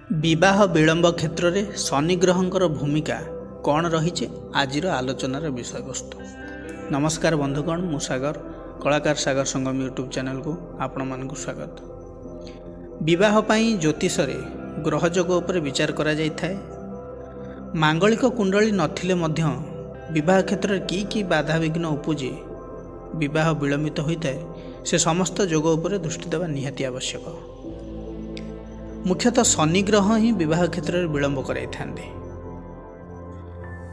विवाह विलंब क्षेत्र में शनि ग्रहंकर भूमिका कौन रही आज आलोचनार विषय वस्तु। नमस्कार बंधुगण, मु सागर कलाकार सागर संगम यूट्यूब चैनल को आपण मानक स्वागत। विवाह पाई ज्योतिष ग्रह जोग उपर विचार करा जाय थाए। मांगलिक कुंडली नथिले मध्य विवाह क्षेत्र में की बाधा विघ्न उपजे विवाह विलंबित होता है से समस्त जोग उपर दृष्टि देवा निहाती आवश्यक। मुख्यतः शनि ग्रह ही विवाह क्षेत्र में विलंब कराई थांदे।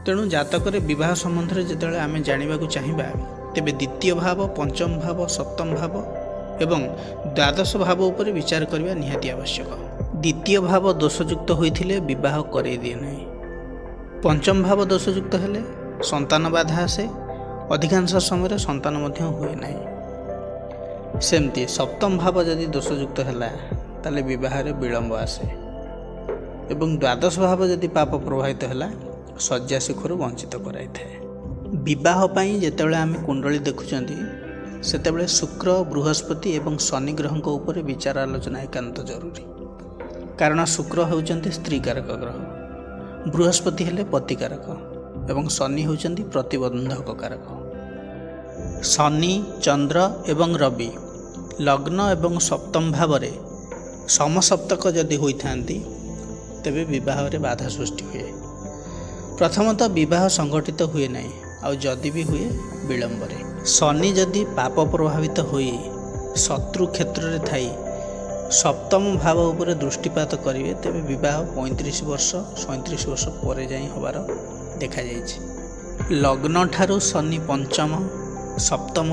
तेणु जातक विवाह संबंध में जिते आम जानवा चाहिए तेबे द्वितीय भाव, पंचम भाव, सप्तम भाव एवं द्वादश भाव उपर विचार करने निहाती आवश्यक। द्वितीय भाव दोषयुक्त होइथिले विवाह कराई दिए नहीं। पंचम भाव दोषयुक्त हेले संतान बाधा आसे, अधिकांश समय संतान मध्य हुए नहीं। सेमती सप्तम भाव जदि दोषयुक्त है ताले विवाह विलंब आसे एवं द्वादश भाव जदि पाप प्रभावित है शଯ୍या सुखर वंचित कराई थाए। विवाह पाई जेतेबेले आमे कुंडली देखुचंती सेतेबेले शुक्र, बृहस्पति एवं शनि ग्रह ऊपर विचार आलोचना एकांत जरूरी। कारण शुक्र होउचंती स्त्री कारक ग्रह, बृहस्पति हेले पति कारक एवं शनि होउचंती प्रतिबंधक कारक। शनि, चंद्र एवं रवि लग्न एवं सप्तम भाव रे समसप्तक जदि होइथांती तेबे विवाह रे बाधा सृष्टि हुए। प्रथमतः विवाह संगठित हुए नहीं और जदि भी हुए विलंब रे। शनि जदि पाप प्रभावित होई शत्रु क्षेत्र रे थाई सप्तम भाव उपर दृष्टिपात करिवे तेबे विवाह 35 वर्ष 37 वर्ष पर जाई होबार देखा जाइछि। लग्न ठारू शनि पंचम, सप्तम,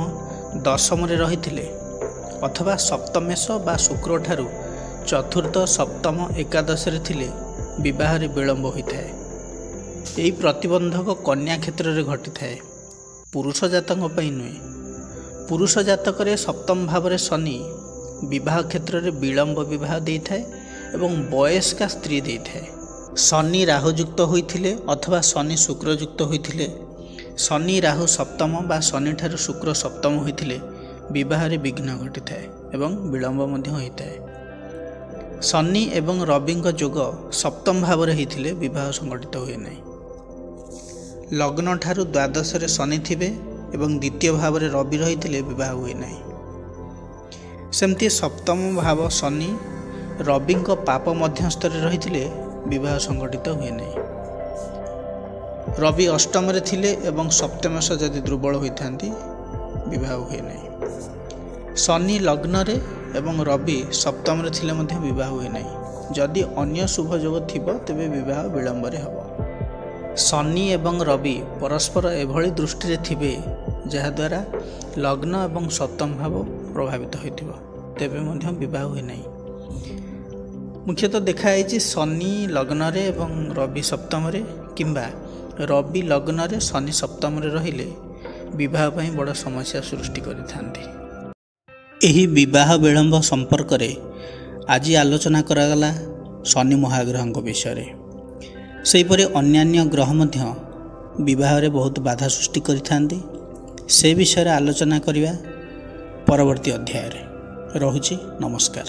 दशम रे रहिथिले अथवा सप्तमेश बा शुक्र ठारू चतुर्थ, सप्तम, एकादश रे थिले विवाह रे विलंब होता है। यही प्रतिबंधक कन्या क्षेत्र में घटी थाए, पुरुष जातक पई नुहे। पुरुष जातक रे सप्तम भाव रे शनि विवाह क्षेत्र में विलंब विवाह दे थाए एवं वयस्का स्त्री दे थाए। शनि राहु युक्त होइथिले अथवा शनि शुक्र युक्त होइथिले, शनि राहु सप्तम बा शनि ठारू शुक्र सप्तम होइथिले विवाह रे विघ्न घटी थाए एवं विलंब मध्य होता है। शनि एवं रवि जोग सप्तम भाव रे होइथिले विवाह संगठित हुए नहीं। लग्न ठारू द्वादश रे शनि थिबे एवं द्वितीय भाव रे रवि रहिथिले विवाह हुए नहीं। सेमती सप्तम भाव शनि रवि पाप मध्यस्थ रे रहिथिले विवाह संगठित हुए नहीं। रवि अष्टम रे थिले एवं सप्तमेश जदि दुर्बल होइथांती विवाह हुए नहीं। शनि लग्न रे एवं रवि सप्तम रे थिले मध्य विवाह हुए नहीं। जदि अन्य शुभ जोग थिबो तेबे विवाह विलंब रे हबो। शनि एवं रवि परस्पर एभली दृष्टि रे थिबे जहा द्वारा लग्न एवं सप्तम भाव प्रभावित होइतिबो तेबे मध्य विवाह हुए नहीं। मुख्यतः देखा है शनि लग्न रे एवं रवि सप्तम रे किंबा रवि लग्न रे शनि सप्तम रे रहिले विवाह पई बड़ समस्या सृष्टि करिथांती। एही विवाह विलंब संपर्क रे आज आलोचना करागला शनि महाग्रह विषय रे। सेहीपरि अन्यान्य ग्रह मध्य विवाह रे बहुत बाधा सृष्टि करिथांती। से विषय रे आलोचना करिवा परवर्ती अध्याय रे। रहुछि नमस्कार।